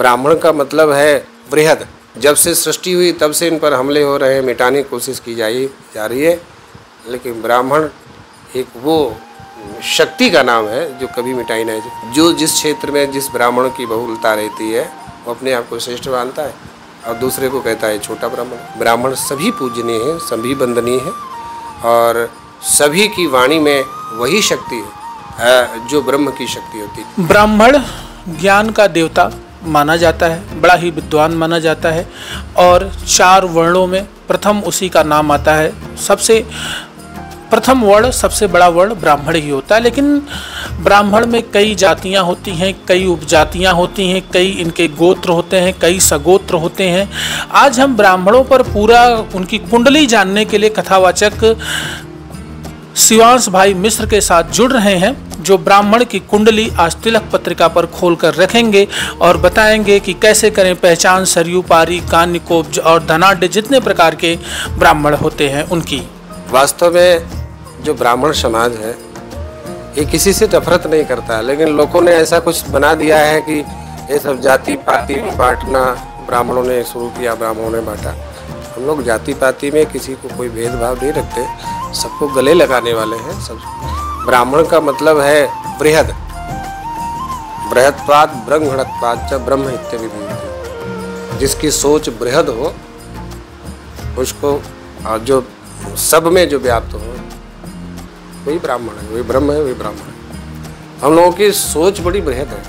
ब्राह्मण का मतलब है बृहद। जब से सृष्टि हुई तब से इन पर हमले हो रहे हैं, मिटाने की कोशिश की जा रही है, लेकिन ब्राह्मण एक वो शक्ति का नाम है जो कभी मिटाई नहीं जाए। जो जिस क्षेत्र में जिस ब्राह्मण की बहुलता रहती है वो अपने आप को श्रेष्ठ मानता है और दूसरे को कहता है छोटा ब्राह्मण। ब्राह्मण सभी पूजनीय हैं, सभी वंदनीय हैं और सभी की वाणी में वही शक्ति है जो ब्रह्म की शक्ति होती है। ब्राह्मण ज्ञान का देवता माना जाता है, बड़ा ही विद्वान माना जाता है और 4 वर्णों में प्रथम उसी का नाम आता है। सबसे प्रथम वर्ण, सबसे बड़ा वर्ण ब्राह्मण ही होता है। लेकिन ब्राह्मण में कई जातियां होती हैं, कई उपजातियां होती हैं, कई इनके गोत्र होते हैं, कई सगोत्र होते हैं। आज हम ब्राह्मणों पर पूरा उनकी कुंडली जानने के लिए कथावाचक शिवांश भाई मिश्र के साथ जुड़ रहे हैं, जो ब्राह्मण की कुंडली आज तिलक पत्रिका पर खोलकर रखेंगे और बताएंगे कि कैसे करें पहचान सरयू पारी, कान्यकोप और धनाढ्य जितने प्रकार के ब्राह्मण होते हैं उनकी। वास्तव में जो ब्राह्मण समाज है ये किसी से नफरत नहीं करता, लेकिन लोगों ने ऐसा कुछ बना दिया है कि ये सब जाति पाति बांटना ब्राह्मणों ने शुरू किया, ब्राह्मणों ने बांटा। हम लोग जाति पाति में किसी को कोई भेदभाव नहीं रखते, सबको गले लगाने वाले हैं सब। ब्राह्मण का मतलब है बृहद। बृहत्वाद ब्रह्मणत्वाद च ब्रह्म इत्यभिधीयते। जिसकी सोच बृहद हो उसको, और जो सब में जो व्याप्त हो, वही ब्राह्मण है, वही ब्रह्म है, वही ब्राह्मण है। हम लोगों की सोच बड़ी बृहद है,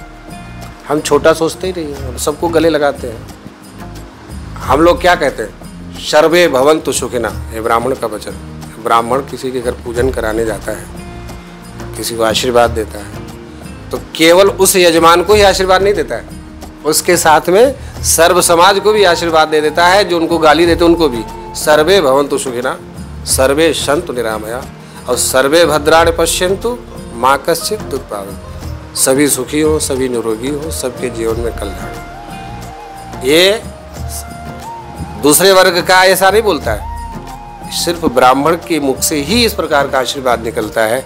हम छोटा सोचते ही नहीं, हम सबको गले लगाते हैं। हम लोग क्या कहते हैं, सर्वे भवन्तु सुखिनः, ये ब्राह्मण का वचन। ब्राह्मण किसी के घर पूजन कराने जाता है, किसी को आशीर्वाद देता है, तो केवल उस यजमान को ही आशीर्वाद नहीं देता है, उसके साथ में सर्व समाज को भी आशीर्वाद दे देता है। जो उनको गाली देते उनको भी, सर्वे भवन्तु सुखिनः, सर्वे सन्तु निरामया और सर्वे भद्राणि पश्यन्तु मा कश्चित् दुःखभाग्। सभी सुखी हो, सभी निरोगी हो, सबके जीवन में कल्याण। ये दूसरे वर्ग का ऐसा नहीं बोलता है, सिर्फ ब्राह्मण के मुख से ही इस प्रकार का आशीर्वाद निकलता है।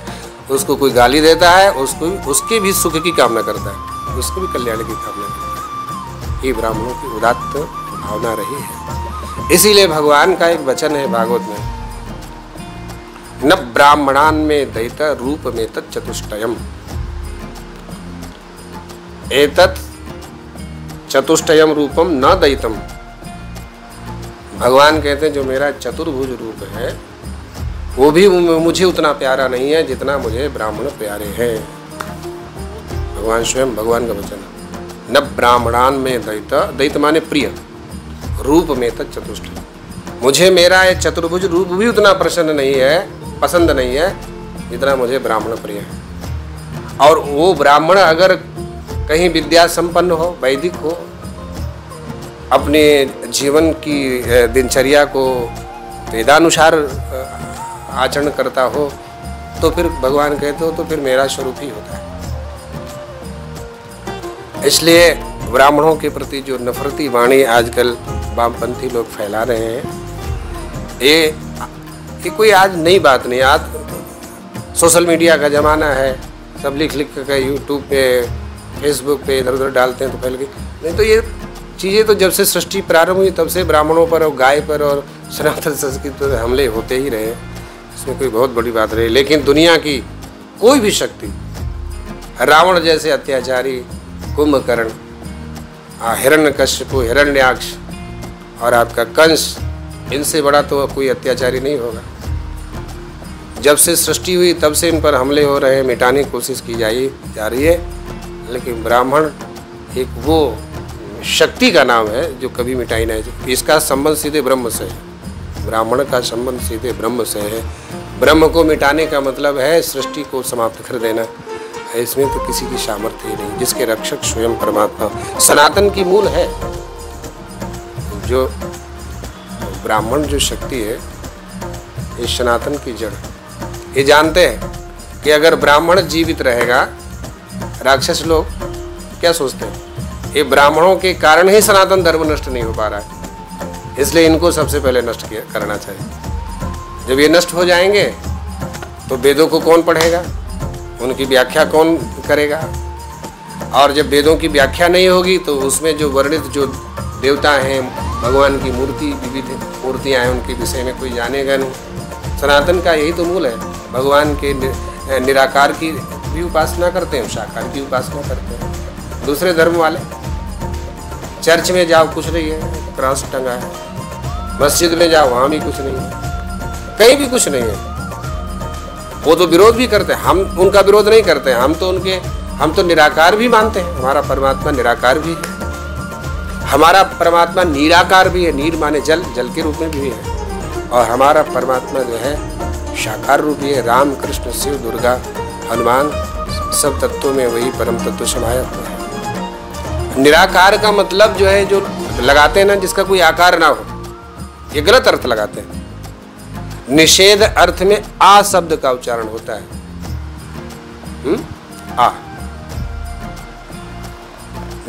उसको कोई गाली देता है, उसके भी सुख की कामना करता है, उसके भी कल्याण की कामना करता है। ये ब्राह्मणों की उदात्त भावना रही है। इसीलिए भगवान का एक वचन है भागवत में, न ब्राह्मणान में दैत रूप में तत् चतुष्टयम। एतत् चतुष्टयम रूपम न दैतम। भगवान कहते हैं जो मेरा चतुर्भुज रूप है वो भी मुझे उतना प्यारा नहीं है जितना मुझे ब्राह्मण प्यारे हैं। भगवान स्वयं, भगवान का वचन। न ब्राह्मणान में दैत, दैत माने प्रिय, रूप में तत् चतुष्टयम। मुझे मेरा ये चतुर्भुज रूप भी उतना प्रसन्न नहीं है, पसंद नहीं है जितना मुझे ब्राह्मण प्रिय है। और वो ब्राह्मण अगर कहीं विद्या संपन्न हो, वैदिक हो, अपने जीवन की दिनचर्या को वेदानुसार आचरण करता हो, तो फिर भगवान कहते हो तो फिर मेरा स्वरूप ही होता है। इसलिए ब्राह्मणों के प्रति जो नफरती वाणी आजकल वामपंथी लोग फैला रहे हैं, ये कोई आज नई बात नहीं। आज सोशल मीडिया का ज़माना है, सब लिख कर यूट्यूब पे, फेसबुक पे इधर उधर डालते हैं तो फैल गई। नहीं तो ये चीज़ें तो जब से सृष्टि प्रारंभ हुई तब से ब्राह्मणों पर और गाय पर और सनातन संस्कृति पर हमले होते ही रहे, इसमें कोई बहुत बड़ी बात रही। लेकिन दुनिया की कोई भी शक्ति, रावण जैसे अत्याचारी, कुंभकर्ण, हिरण्यकश्यपु, हिरण्याक्ष और आपका कंस, इनसे बड़ा तो कोई अत्याचारी नहीं होगा। जब से सृष्टि हुई तब से इन पर हमले हो रहे हैं, मिटाने की कोशिश की जा रही है, लेकिन ब्राह्मण एक वो शक्ति का नाम है जो कभी मिटाई नहीं जाती। इसका संबंध सीधे ब्रह्म से है, ब्राह्मण का संबंध सीधे ब्रह्म से है। ब्रह्म को मिटाने का मतलब है सृष्टि को समाप्त कर देना। इसमें तो किसी की सामर्थ्य ही नहीं, जिसके रक्षक स्वयं परमात्मा सनातन की मूल है। जो ब्राह्मण जो शक्ति है ये सनातन की जड़। ये जानते हैं कि अगर ब्राह्मण जीवित रहेगा, राक्षस लोग क्या सोचते हैं, ये ब्राह्मणों के कारण ही सनातन धर्म नष्ट नहीं हो पा रहा है, इसलिए इनको सबसे पहले नष्ट करना चाहिए। जब ये नष्ट हो जाएंगे तो वेदों को कौन पढ़ेगा, उनकी व्याख्या कौन करेगा, और जब वेदों की व्याख्या नहीं होगी तो उसमें जो वर्णित जो देवता हैं, भगवान की मूर्ति, विविध मूर्तियाँ हैं, उनके विषय में कोई जानेगा नहीं। सनातन का यही तो मूल है। भगवान के निराकार की भी उपासना करते हैं, साकार की उपासना करते हैं। दूसरे धर्म वाले चर्च में जाओ कुछ नहीं है, क्रॉस टंगा है, मस्जिद में जाओ वहाँ भी कुछ नहीं है, कहीं भी कुछ नहीं है। वो तो विरोध भी करते हैं, हम उनका विरोध नहीं करते हैं। हम तो निराकार भी मानते हैं। हमारा परमात्मा निराकार भी है, हमारा परमात्मा निराकार भी है। नीर माने जल, जल के रूप में भी है। और हमारा परमात्मा जो है साकार रूप भी है। राम, कृष्ण, शिव, दुर्गा, हनुमान, सब तत्वों में वही परम तत्व समाया हुआ है। निराकार का मतलब जो है, जो लगाते हैं ना, जिसका कोई आकार ना हो, ये गलत अर्थ लगाते हैं। निषेध अर्थ में आ शब्द का उच्चारण होता है। आ,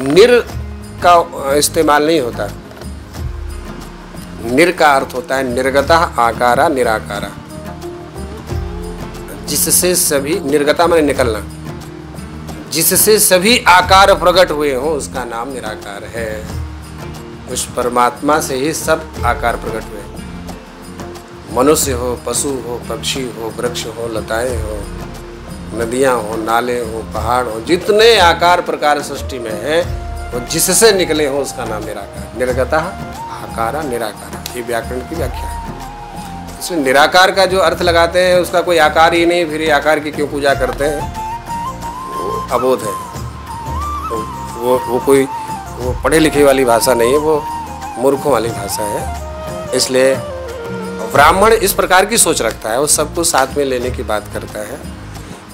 निर का इस्तेमाल नहीं होता। निर का अर्थ होता है निर्गतः आकारा निराकारा, जिससे सभी, निर्गता माने निकलना, जिससे सभी आकार प्रकट हुए हों उसका नाम निराकार है। उस परमात्मा से ही सब आकार प्रकट हुए। मनुष्य हो, पशु हो, पक्षी हो, वृक्ष हो, लताएं हो, नदियां हो, नाले हो, पहाड़ हो, जितने आकार प्रकार सृष्टि में है वो जिससे निकले हो उसका नाम निराकार। निर्गतः आकारा निराकारा, ये व्याकरण की व्याख्या है। इसमें निराकार का जो अर्थ लगाते हैं उसका कोई आकार ही नहीं, फिर ये आकार की क्यों पूजा करते हैं, वो अबोध है। वो पढ़े लिखे वाली भाषा नहीं है, वो मूर्खों वाली भाषा है। इसलिए ब्राह्मण इस प्रकार की सोच रखता है, वो सबको साथ में लेने की बात करता है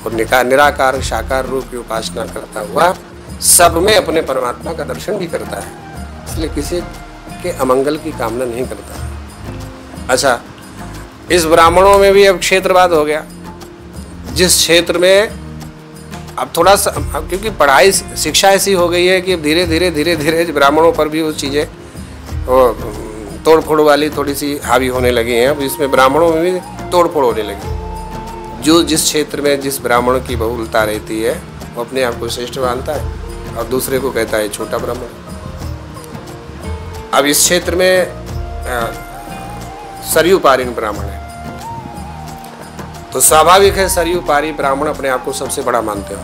और निराकार साकार रूप की उपासना करता हुआ सब में अपने परमात्मा का दर्शन भी करता है। इसलिए किसी के अमंगल की कामना नहीं करता। अच्छा, इस ब्राह्मणों में भी अब क्षेत्रवाद हो गया। जिस क्षेत्र में अब थोड़ा सा, क्योंकि पढ़ाई शिक्षा ऐसी हो गई है कि धीरे धीरे ब्राह्मणों पर भी वो चीज़ें तोड़ फोड़ वाली थोड़ी सी हावी होने लगी हैं। अब इसमें ब्राह्मणों में भी तोड़ फोड़ होने लगी। जो जिस क्षेत्र में जिस ब्राह्मण की बहुलता रहती है वो अपने आप को श्रेष्ठ मानता है और दूसरे को कहता है छोटा ब्राह्मण। अब इस क्षेत्र में सरयू पारी ब्राह्मण है, तो स्वाभाविक है सरयू पारी ब्राह्मण अपने आप को सबसे बड़ा मानते हो,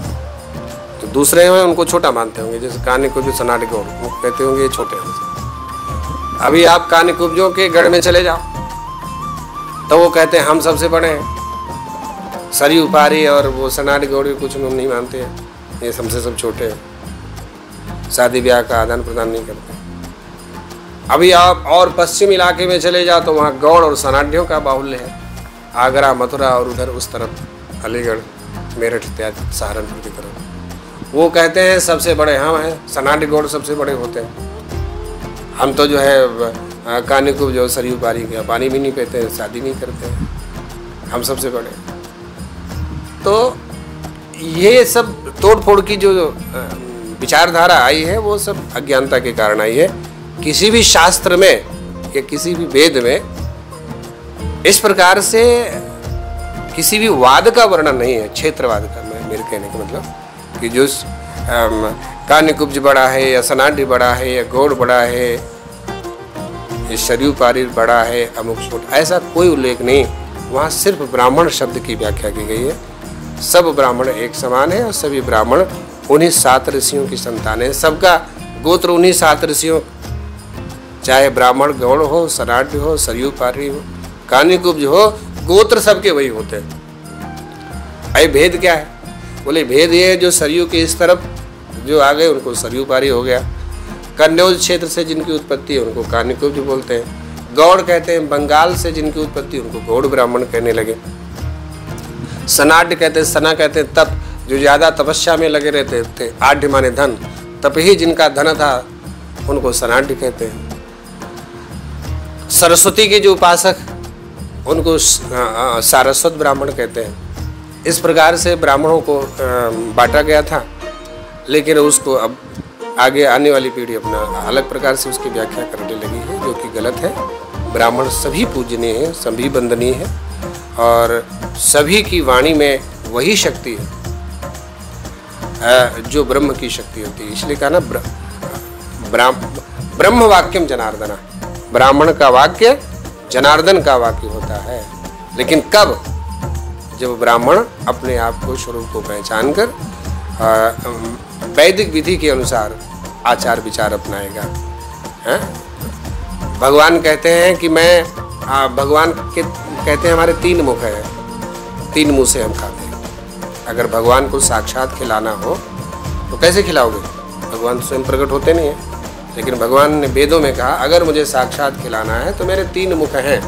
तो दूसरे हैं उनको छोटा मानते होंगे। जैसे कान्यकुब्ज सनाट गौड़, वो कहते होंगे ये छोटे हैं। अभी आप कान्यकुब्जों के गढ़ में चले जाओ तो वो कहते हैं हम सबसे बड़े हैं। सरयू पारी और वो सनाट गौड़ भी कुछ लोग नहीं मानते हैं, ये सबसे सब छोटे हैं, शादी ब्याह का आदान प्रदान नहीं करते। अभी आप और पश्चिम इलाके में चले जाओ तो वहाँ गौड़ और सनाढ़ियों का बाहुल्य है। आगरा, मथुरा और उधर उस तरफ अलीगढ़, मेरठ इत्यादि, सहारनपुर की तरफ, वो कहते हैं सबसे बड़े हम हैं, सनाढ़ गौड़ सबसे बड़े होते हैं। हम तो जो है कान्यकुब्ज जो सरयू पारी का पानी भी नहीं पीते, शादी नहीं करते, हम सबसे बड़े। तो ये सब तोड़ फोड़ की जो विचारधारा आई है वो सब अज्ञानता के कारण आई है। किसी भी शास्त्र में या किसी भी वेद में इस प्रकार से किसी भी वाद का वर्णन नहीं है, क्षेत्रवाद का। मेरे कहने का मतलब कि जो कान्यकुब्ज बड़ा है या सनाढ़ी बड़ा है या गौड़ बड़ा है या सरयू पारी बड़ा है, अमुक छोटा, ऐसा कोई उल्लेख नहीं। वहाँ सिर्फ ब्राह्मण शब्द की व्याख्या की गई है। सब ब्राह्मण एक समान है और सभी ब्राह्मण उन्हीं 7 ऋषियों की संतान है। सबका गोत्र उन्हीं 7 ऋषियों, चाहे ब्राह्मण गौड़ हो, सनाढ़ हो, सरयू पारी हो, कान्यकुब्ज हो, गोत्र सबके वही होते हैं। अरे भेद क्या है? बोले भेद ये है जो सरयू के इस तरफ जो आ गए उनको सरयू पारी हो गया। कन्नौज क्षेत्र से जिनकी उत्पत्ति है उनको कान्यकुब्ज बोलते हैं। गौड़ कहते हैं बंगाल से जिनकी उत्पत्ति उनको गौड़ ब्राह्मण कहने लगे। सनाढ़ कहते हैं, सना कहते हैं तप, जो ज़्यादा तपस्या में लगे रहते थे। आढ़ माने धन, तप ही जिनका धन था उनको सनाढ़ कहते हैं। सरस्वती के जो उपासक उनको सारस्वत ब्राह्मण कहते हैं। इस प्रकार से ब्राह्मणों को बांटा गया था, लेकिन उसको अब आगे आने वाली पीढ़ी अपना अलग प्रकार से उसकी व्याख्या करने लगी है, जो कि गलत है। ब्राह्मण सभी पूजनीय है, सभी वंदनीय है और सभी की वाणी में वही शक्ति है जो ब्रह्म की शक्ति होती है। इसलिए कहा ना ब्रह्म वाक्यम जनार्दना, ब्राह्मण का वाक्य जनार्दन का वाक्य होता है। लेकिन कब? जब ब्राह्मण अपने आप को, स्वरूप को पहचान कर वैदिक विधि के अनुसार आचार विचार अपनाएगा। भगवान कहते हैं कि भगवान कहते हैं हमारे 3 मुख है, 3 मुंह से हम खाते हैं। अगर भगवान को साक्षात खिलाना हो तो कैसे खिलाओगे? भगवान स्वयं प्रकट होते नहीं है। लेकिन भगवान ने वेदों में कहा अगर मुझे साक्षात खिलाना है तो मेरे 3 मुख हैं,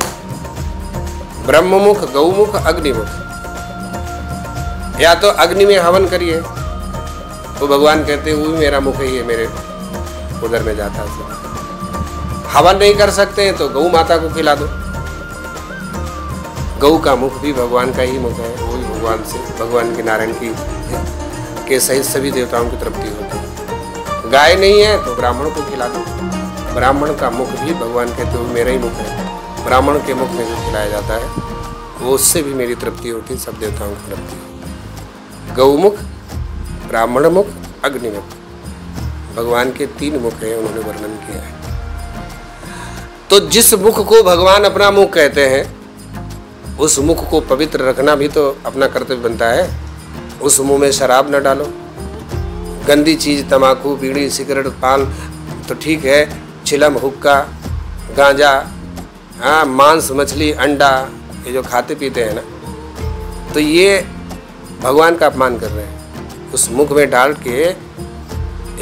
ब्रह्ममुख, गौमुख, अग्निमुख। या तो अग्नि में हवन करिए, तो भगवान कहते हैं वो भी मेरा मुख ही है, मेरे उधर में जाता है। हवन नहीं कर सकते हैं तो गौ माता को खिला दो। गौ का मुख भी भगवान का ही मुख है, वो भी भगवान के नारायण के सहित सभी देवताओं की तृप्ति होती है। गाय नहीं है तो ब्राह्मण को खिला दो। ब्राह्मण का मुख भी भगवान कहते हो मेरा ही मुख है। ब्राह्मण के मुख में जो खिलाया जाता है वो उससे भी मेरी तृप्ति होती है, सब देवताओं की तृप्ति होती है। गौमुख, ब्राह्मण मुख, अग्निमुख, भगवान के 3 मुख हैं, उन्होंने वर्णन किया है। तो जिस मुख को भगवान अपना मुख कहते हैं उस मुख को पवित्र रखना भी तो अपना कर्तव्य बनता है। उस मुंह में शराब न डालो, गंदी चीज, तंबाकू, बीड़ी, सिगरेट, पान तो ठीक है, चिलम, हुक्का, गांजा, मांस, मछली, अंडा, ये जो खाते पीते हैं ना, तो ये भगवान का अपमान कर रहे हैं। उस मुख में डाल के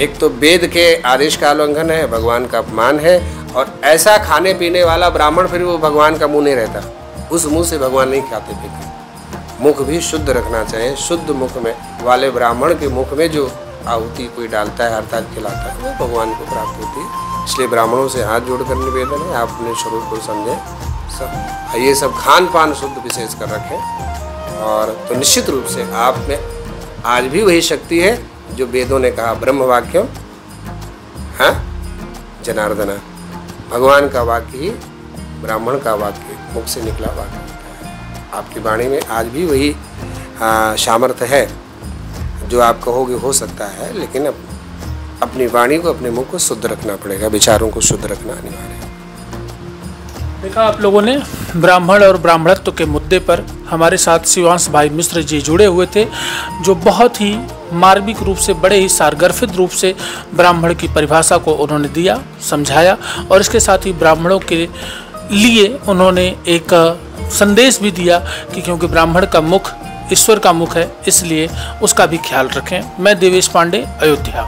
एक तो वेद के आदेश का उल्लंघन है, भगवान का अपमान है। और ऐसा खाने पीने वाला ब्राह्मण फिर वो भगवान का मुंह नहीं रहता, उस मुंह से भगवान नहीं खाते पीते। मुख भी शुद्ध रखना चाहिए। शुद्ध मुख में वाले ब्राह्मण के मुख में जो आहुति कोई डालता है अर्थात खिलाता है वो भगवान को प्राप्त होती है। इसलिए ब्राह्मणों से हाथ जोड़कर निवेदन है, आप अपने स्वरूप को समझें, ये सब खान पान शुद्ध विशेष कर रखें। और तो निश्चित रूप से आप में आज भी वही शक्ति है जो वेदों ने कहा ब्रह्म वाक्यम जनार्दना, भगवान का वाक्य ही ब्राह्मण का वाक्य, मुख से निकला वाक्य होता है। आपकी वाणी में आज भी वही सामर्थ्य है जो आप कहोगे हो सकता है, लेकिन अपनी वाणी को, अपने मुख को शुद्ध रखना पड़ेगा, विचारों को शुद्ध रखना अनिवार्य है। देखा आप लोगों ने, ब्राह्मण और ब्राह्मणत्व के मुद्दे पर हमारे साथ शिवांश भाई मिश्र जी जुड़े हुए थे, जो बहुत ही मार्मिक रूप से, बड़े ही सारगर्भित रूप से ब्राह्मण की परिभाषा को उन्होंने दिया, समझाया। और इसके साथ ही ब्राह्मणों के लिए उन्होंने एक संदेश भी दिया कि क्योंकि ब्राह्मण का मुख ईश्वर का मुख है, इसलिए उसका भी ख्याल रखें। मैं देवेश पांडे, अयोध्या।